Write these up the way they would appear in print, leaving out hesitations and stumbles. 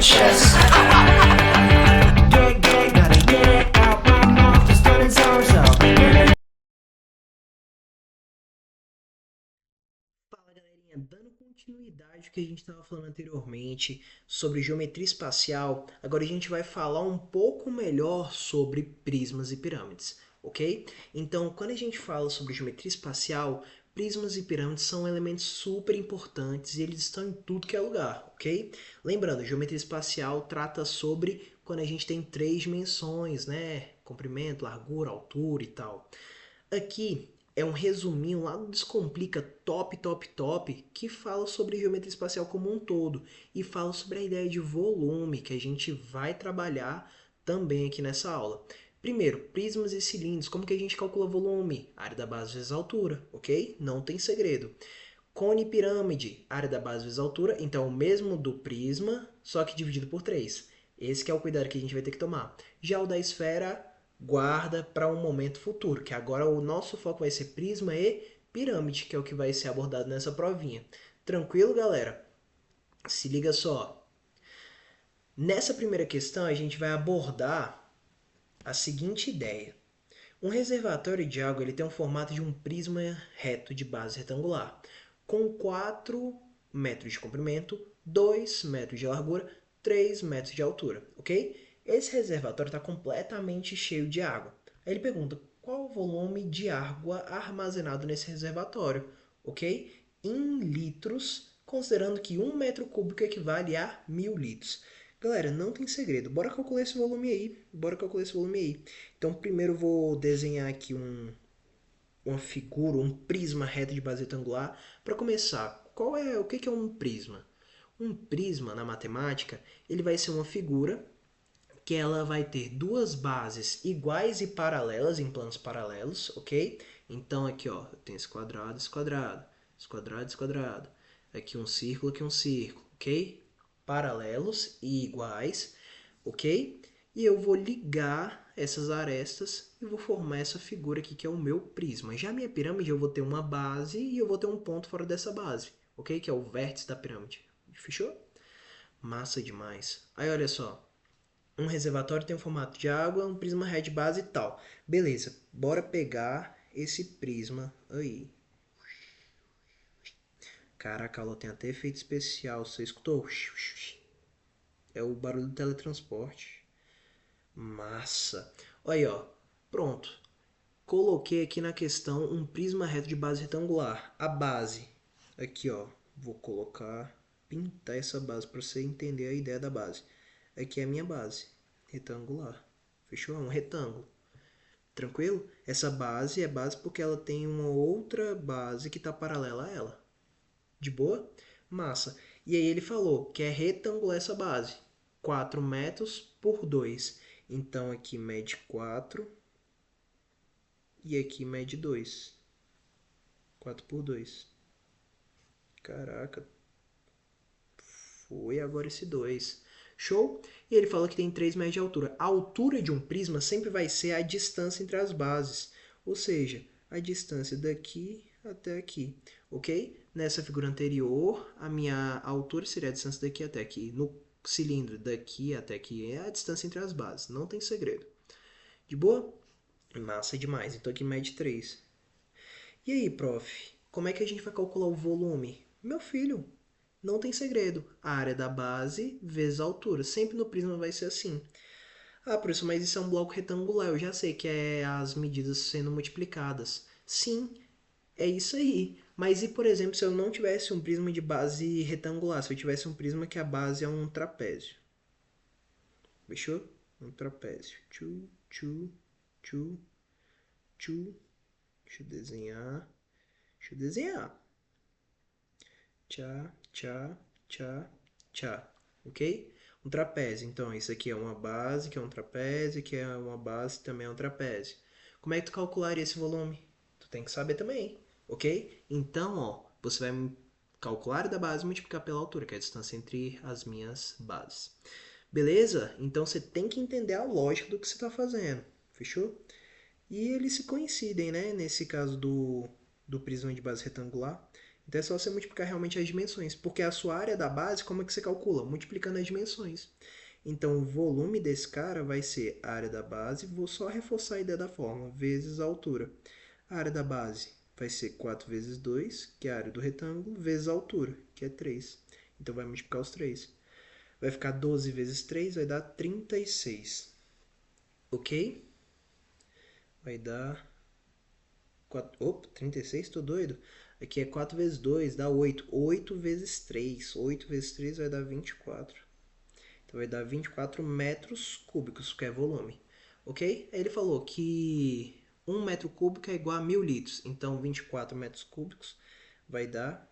chest. Get, gotta get it out my mouth, just turning somersault. Fala galerinha, dando continuidade ao que a gente estava falando anteriormente sobre geometria espacial, agora a gente vai falar um pouco melhor sobre prismas e pirâmides, ok? Então, quando a gente fala sobre geometria espacial, prismas e pirâmides são elementos super importantes e eles estão em tudo que é lugar, ok? Lembrando, geometria espacial trata sobre quando a gente tem 3 dimensões, né? Comprimento, largura, altura e tal. Aqui é um resuminho lá do Descomplica Top, Top, Top, que fala sobre geometria espacial como um todo e fala sobre a ideia de volume que a gente vai trabalhar também aqui nessa aula. Primeiro, prismas e cilindros. Como que a gente calcula volume? Área da base vezes altura, ok? Não tem segredo. Cone e pirâmide, área da base vezes altura, então o mesmo do prisma, só que dividido por 3. Esse que é o cuidado que a gente vai ter que tomar. Já o da esfera, guarda para um momento futuro, que agora o nosso foco vai ser prisma e pirâmide, que é o que vai ser abordado nessa provinha. Tranquilo, galera? Se liga só. Nessa primeira questão, a gente vai abordar a seguinte ideia. Um reservatório de água ele tem um formato de um prisma reto de base retangular, com 4 metros de comprimento, 2 metros de largura, 3 metros de altura, ok? Esse reservatório está completamente cheio de água. Aí ele pergunta, qual o volume de água armazenado nesse reservatório, ok? Em litros, considerando que 1 metro cúbico equivale a 1000 litros. Galera, não tem segredo. Bora calcular esse volume aí. Então, primeiro eu vou desenhar aqui uma figura, um prisma reto de base retangular. Para começar, o que é um prisma? Um prisma, na matemática, ele vai ser uma figura que ela vai ter duas bases iguais e paralelas em planos paralelos, ok? Então aqui ó, eu tenho esse quadrado, esse quadrado, esse quadrado, esse quadrado. Aqui um círculo, ok? Paralelos e iguais, ok? E eu vou ligar essas arestas e vou formar essa figura aqui que é o meu prisma. Já a minha pirâmide eu vou ter uma base e eu vou ter um ponto fora dessa base, ok? Que é o vértice da pirâmide. Fechou? Massa demais. Aí olha só, um reservatório tem um formato de água, um prisma reto de base e tal. Beleza, bora pegar esse prisma aí. Caraca, ela tem até efeito especial, você escutou? É o barulho do teletransporte. Massa. Olha aí, ó. Pronto. Coloquei aqui na questão um prisma reto de base retangular. A base. Aqui, ó. Vou colocar, pintar essa base para você entender a ideia da base. Aqui é a minha base. Retangular. Fechou? É um retângulo. Tranquilo? Essa base é base porque ela tem uma outra base que está paralela a ela. De boa? Massa. E aí ele falou que é retangular essa base. 4 metros por 2. Então aqui mede 4 e aqui mede 2. 4 por 2. Caraca. Foi agora esse 2. Show? E ele fala que tem 3 metros de altura. A altura de um prisma sempre vai ser a distância entre as bases. Ou seja, a distância daqui até aqui. Ok? Nessa figura anterior, a minha altura seria a distância daqui até aqui. No cilindro, daqui até aqui é a distância entre as bases. Não tem segredo. De boa? Massa demais. Então aqui mede 3. E aí, prof? Como é que a gente vai calcular o volume? Meu filho, não tem segredo. A área da base vezes a altura. Sempre no prisma vai ser assim. Ah, professor, mas isso é um bloco retangular. Eu já sei que é as medidas sendo multiplicadas. Sim, é isso aí. Mas e, por exemplo, se eu não tivesse um prisma de base retangular? Se eu tivesse um prisma que a base é um trapézio. Fechou? Um trapézio. Tchu, tchu, tchu, tchu. Deixa eu desenhar. Tchá, tchá, tchá, tchá. Ok? Um trapézio. Então, isso aqui é uma base, que é um trapézio, que é uma base, também é um trapézio. Como é que tu calcularia esse volume? Tu tem que saber também, ok? Então, ó, você vai calcular a área da base e multiplicar pela altura, que é a distância entre as minhas bases. Beleza? Então, você tem que entender a lógica do que você está fazendo. Fechou? E eles se coincidem, né? Nesse caso do prisma de base retangular. Então é só você multiplicar realmente as dimensões, porque a sua área da base, como é que você calcula? Multiplicando as dimensões. Então o volume desse cara vai ser a área da base, vou só reforçar a ideia da fórmula, vezes a altura. A área da base vai ser 4 vezes 2, que é a área do retângulo, vezes a altura, que é 3. Então vai multiplicar os 3. Vai ficar 12 vezes 3, vai dar 36. Ok? Vai dar 4, opa, 36, tô doido. Aqui é 4 vezes 2, dá 8. 8 vezes 3. 8 vezes 3 vai dar 24. Então vai dar 24 metros cúbicos, que é volume. Ok? Aí ele falou que 1 metro cúbico é igual a 1000 litros. Então 24 metros cúbicos vai dar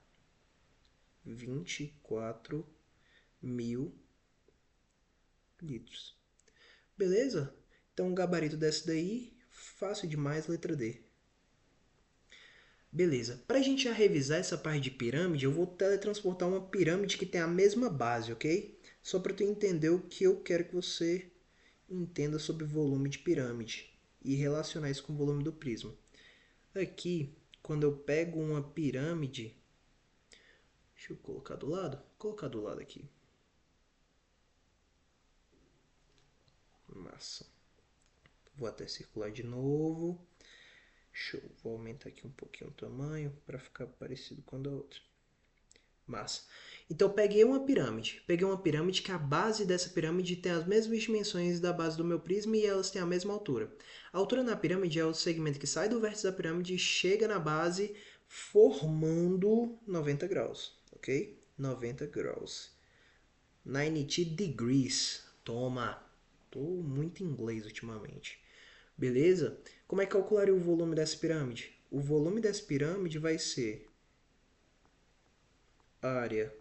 24 mil litros. Beleza? Então o gabarito dessa daí, fácil demais, letra D. Beleza. Para a gente já revisar essa parte de pirâmide, eu vou teletransportar uma pirâmide que tem a mesma base, ok? Só para tu entender o que eu quero que você entenda sobre volume de pirâmide e relacionar isso com o volume do prisma. Aqui, quando eu pego uma pirâmide, deixa eu colocar do lado, vou colocar do lado aqui. Massa. Vou até circular de novo. Show. Vou aumentar aqui um pouquinho o tamanho para ficar parecido com a da outra. Massa. Então eu peguei uma pirâmide. Peguei uma pirâmide que a base dessa pirâmide tem as mesmas dimensões da base do meu prisma e elas têm a mesma altura. A altura na pirâmide é o segmento que sai do vértice da pirâmide e chega na base formando 90 graus, ok? 90 graus. 90 degrees. Toma. Tô muito inglês ultimamente. Beleza? Como é que calcularia o volume dessa pirâmide? O volume dessa pirâmide vai ser área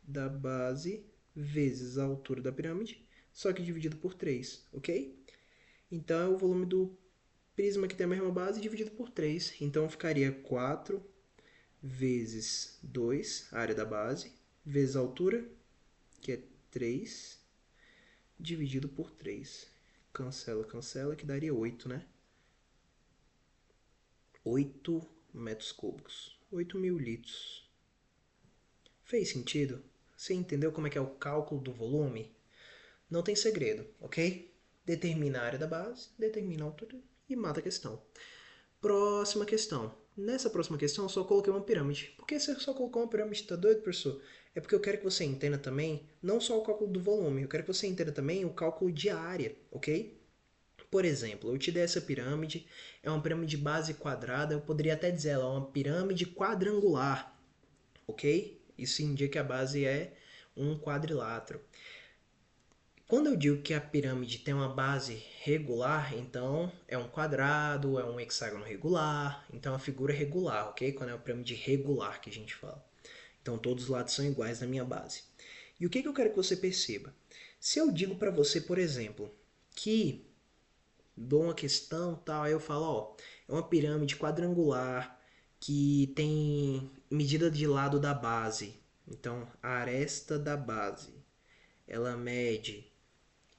da base vezes a altura da pirâmide, só que dividido por 3, ok? Então é o volume do prisma que tem a mesma base dividido por 3. Então ficaria 4 vezes 2, a área da base, vezes a altura, que é 3, dividido por 3. Cancela, cancela, que daria 8, né? 8 metros cúbicos. 8.000 litros. Fez sentido? Você entendeu como é que é o cálculo do volume? Não tem segredo, ok? Determina a área da base, determina a altura e mata a questão. Próxima questão. Nessa próxima questão eu só coloquei uma pirâmide. Por que você só colocou uma pirâmide? Tá doido, professor? É porque eu quero que você entenda também, não só o cálculo do volume, eu quero que você entenda também o cálculo de área, ok? Por exemplo, eu te dei essa pirâmide, é uma pirâmide base quadrada, eu poderia até dizer ela é uma pirâmide quadrangular, ok? Isso indica que a base é um quadrilátero. Quando eu digo que a pirâmide tem uma base regular, então é um quadrado, é um hexágono regular, então a figura é regular, ok? Quando é uma pirâmide regular que a gente fala. Então todos os lados são iguais na minha base. E o que eu quero que você perceba? Se eu digo para você, por exemplo, que dou uma questão tal, aí eu falo, ó, é uma pirâmide quadrangular que tem medida de lado da base. Então, a aresta da base, ela mede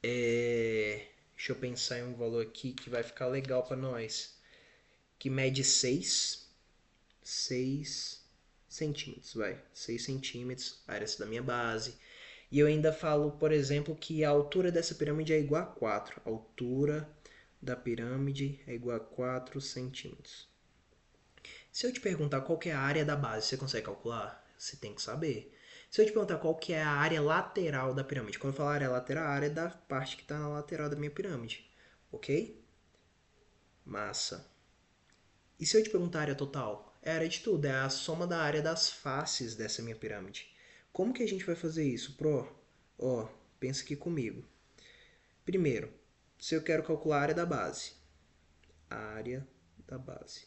deixa eu pensar em um valor aqui que vai ficar legal para nós. Que mede 6 centímetros, vai. 6 centímetros, a área da minha base. E eu ainda falo, por exemplo, que a altura dessa pirâmide é igual a 4. A altura da pirâmide é igual a 4 centímetros. Se eu te perguntar qual que é a área da base, você consegue calcular? Você tem que saber. Se eu te perguntar qual que é a área lateral da pirâmide, quando eu falar área lateral, a área da parte que está na lateral da minha pirâmide, ok? Massa. E se eu te perguntar a área total? É a área de tudo, é a soma da área das faces dessa minha pirâmide. Como que a gente vai fazer isso, pro? Ó, pensa aqui comigo. Primeiro, se eu quero calcular a área da base. A área da base.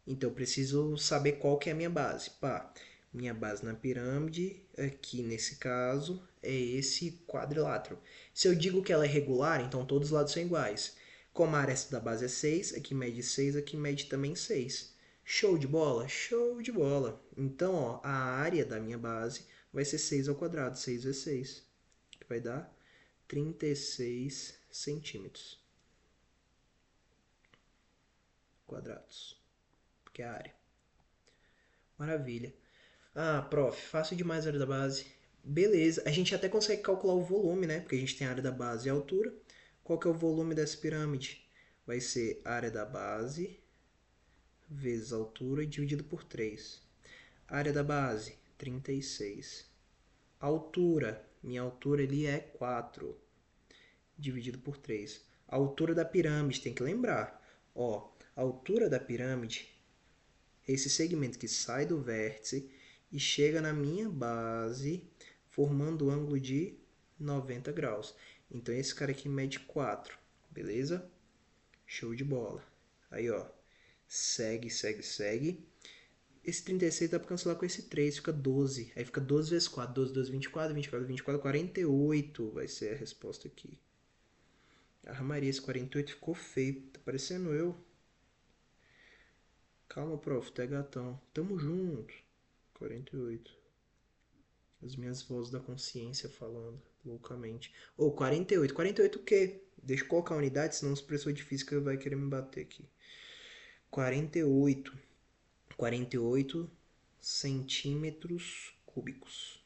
Então eu preciso saber qual que é a minha base. Pá, minha base na pirâmide, aqui nesse caso, é esse quadrilátero. Se eu digo que ela é regular, então todos os lados são iguais. Como a área da base é 6, aqui mede 6, aqui mede também 6. Show de bola? Show de bola. Então, ó, a área da minha base vai ser 6 ao quadrado, 6 vezes 6, que vai dar 36 centímetros quadrados, que é a área. Maravilha. Ah, prof, fácil demais a área da base. Beleza, a gente até consegue calcular o volume, né? Porque a gente tem a área da base e a altura. Qual que é o volume dessa pirâmide? Vai ser a área da base vezes a altura dividido por 3. Área da base, 36. Altura, minha altura ali é 4, dividido por 3. A altura da pirâmide, tem que lembrar. Ó, a altura da pirâmide é esse segmento que sai do vértice e chega na minha base, formando o ângulo de 90 graus. Então esse cara aqui mede 4, beleza? Show de bola. Aí, ó, segue, segue, segue. Esse 36 dá pra cancelar com esse 3, fica 12. Aí fica 12 vezes 4, 12, 12, 24, 24, 24, 48 vai ser a resposta aqui. Ah, Maria, esse 48 ficou feio. Tá parecendo eu. Calma, prof, tu é gatão. Tamo junto. 48. As minhas vozes da consciência falando loucamente. Ô, 48. 48 o quê? Deixa eu colocar a unidade, senão os professores de física vai querer me bater aqui. 48. 48 centímetros cúbicos.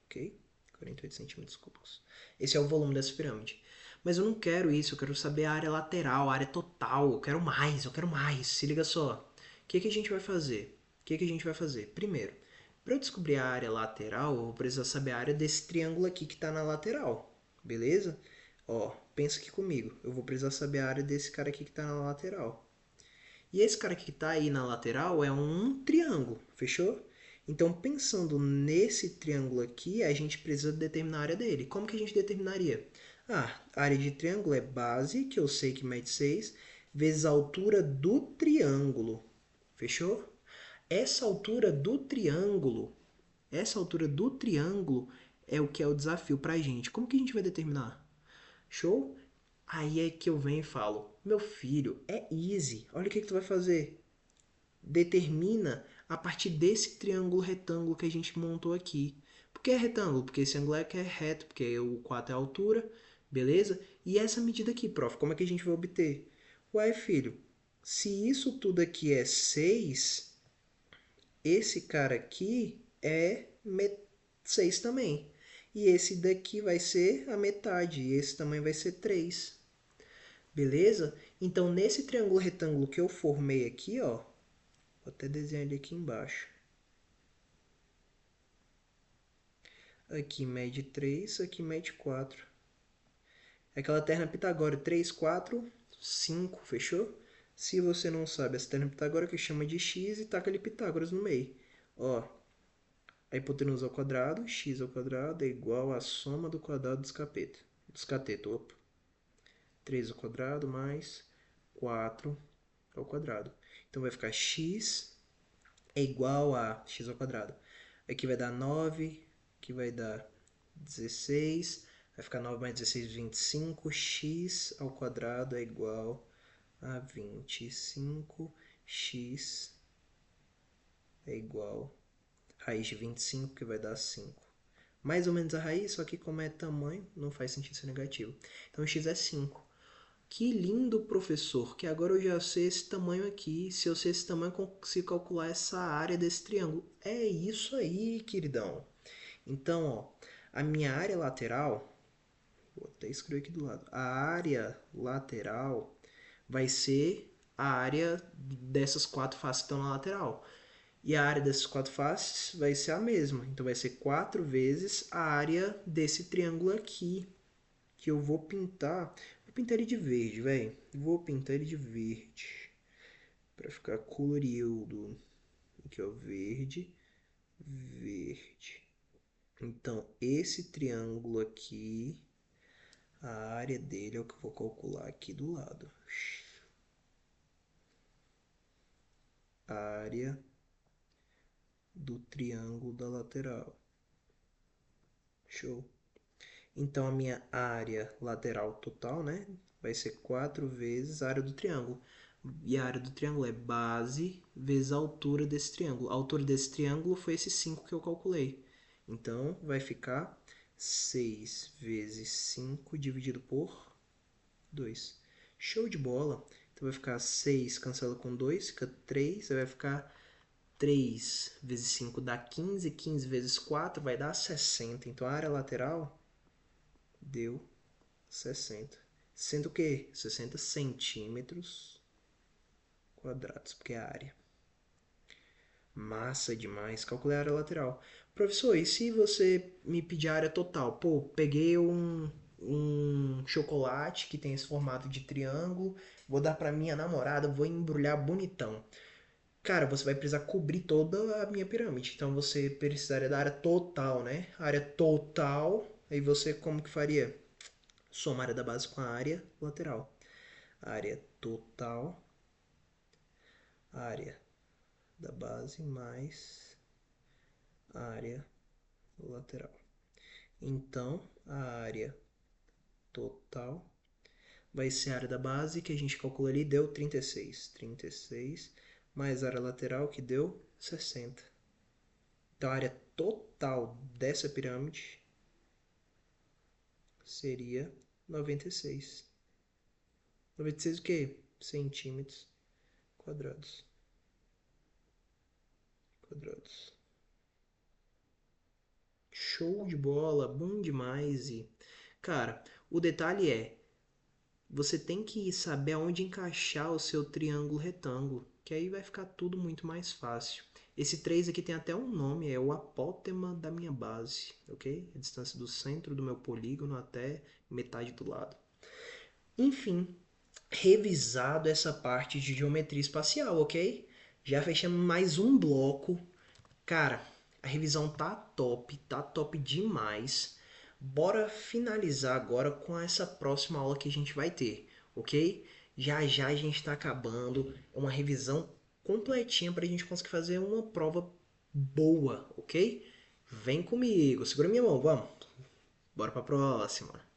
Ok? 48 centímetros cúbicos. Esse é o volume dessa pirâmide. Mas eu não quero isso, eu quero saber a área lateral, a área total. Eu quero mais, eu quero mais. Se liga só. O que a gente vai fazer? O que a gente vai fazer? Primeiro, para eu descobrir a área lateral, eu vou precisar saber a área desse triângulo aqui que está na lateral. Beleza? Ó, pensa aqui comigo. Eu vou precisar saber a área desse cara aqui que está na lateral. E esse cara que está aí na lateral é um triângulo, fechou? Então, pensando nesse triângulo aqui, a gente precisa determinar a área dele. Como que a gente determinaria? Ah, a área de triângulo é base, que eu sei que mede 6, vezes a altura do triângulo. Fechou? Essa altura do triângulo, é o que é o desafio para a gente. Como que a gente vai determinar? Show? Aí é que eu venho e falo, meu filho, é easy. Olha o que tu vai fazer. Determina a partir desse triângulo retângulo que a gente montou aqui. Por que é retângulo? Porque esse ângulo aqui é reto, porque o 4 é a altura, beleza? E essa medida aqui, prof, como é que a gente vai obter? Ué, filho, se isso tudo aqui é 6, esse cara aqui é 6 também. E esse daqui vai ser a metade, e esse também vai ser 3. Beleza? Então, nesse triângulo retângulo que eu formei aqui, ó, vou até desenhar ele aqui embaixo. Aqui mede 3, aqui mede 4. É aquela terna pitagórica, 3, 4, 5, fechou? Se você não sabe essa terna pitagórica, chama de x e taca ali Pitágoras no meio. Ó, a hipotenusa ao quadrado, x ao quadrado é igual à soma do quadrado dos catetos. Opa. 3 ao quadrado mais 4 ao quadrado. Então vai ficar x é igual a x ao quadrado. Aqui vai dar 9, aqui vai dar 16, vai ficar 9 mais 16, 25, x ao quadrado é igual a 25, x é igual a raiz de 25, que vai dar 5. Mais ou menos a raiz, só que como é tamanho, não faz sentido ser negativo. Então x é 5. Que lindo, professor, que agora eu já sei esse tamanho aqui. Se eu sei esse tamanho, eu consigo calcular essa área desse triângulo. É isso aí, queridão. Então, ó, a minha área lateral, vou até escrever aqui do lado. A área lateral vai ser a área dessas 4 faces que estão na lateral. E a área dessas 4 faces vai ser a mesma. Então, vai ser 4 vezes a área desse triângulo aqui, que eu vou pintar. Vou pintar ele de verde, velho. Vou pintar ele de verde. Pra ficar colorido. Aqui, ó. Verde. Verde. Então, esse triângulo aqui, a área dele é o que eu vou calcular aqui do lado. Área do triângulo da lateral. Show. Então, a minha área lateral total, né, vai ser 4 vezes a área do triângulo. E a área do triângulo é base vezes a altura desse triângulo. A altura desse triângulo foi esse 5 que eu calculei. Então, vai ficar 6 vezes 5 dividido por 2. Show de bola! Então, vai ficar 6, cancela com 2, fica 3, aí vai ficar 3 vezes 5 dá 15, 15 vezes 4 vai dar 60. Então a área lateral deu 60. Sendo o quê? 60 centímetros quadrados, porque é a área. Massa demais. Calculei a área lateral. Professor, e se você me pedir a área total? Pô, peguei um chocolate que tem esse formato de triângulo, vou dar pra minha namorada, vou embrulhar bonitão. Cara, você vai precisar cobrir toda a minha pirâmide. Então você precisaria da área total, né? A área total, aí você como que faria? Soma a área da base com a área lateral. Área total, área da base mais área lateral. Então, a área total vai ser a área da base que a gente calculou ali, deu 36. 36 mais a área lateral que deu 60. Então, a área total dessa pirâmide seria 96. 96 o quê? Centímetros quadrados. Quadrados. Show de bola, bom demais. E, cara, o detalhe é, você tem que saber aonde encaixar o seu triângulo retângulo, que aí vai ficar tudo muito mais fácil. Esse 3 aqui tem até um nome, é o apótema da minha base, ok? A distância do centro do meu polígono até metade do lado. Enfim, revisado essa parte de geometria espacial, ok? Já fechamos mais um bloco. Cara, a revisão tá top demais. Bora finalizar agora com essa próxima aula que a gente vai ter, ok? Já já a gente tá acabando. É uma revisão completinha pra gente conseguir fazer uma prova boa, ok? Vem comigo, segura minha mão, vamos. Bora pra próxima.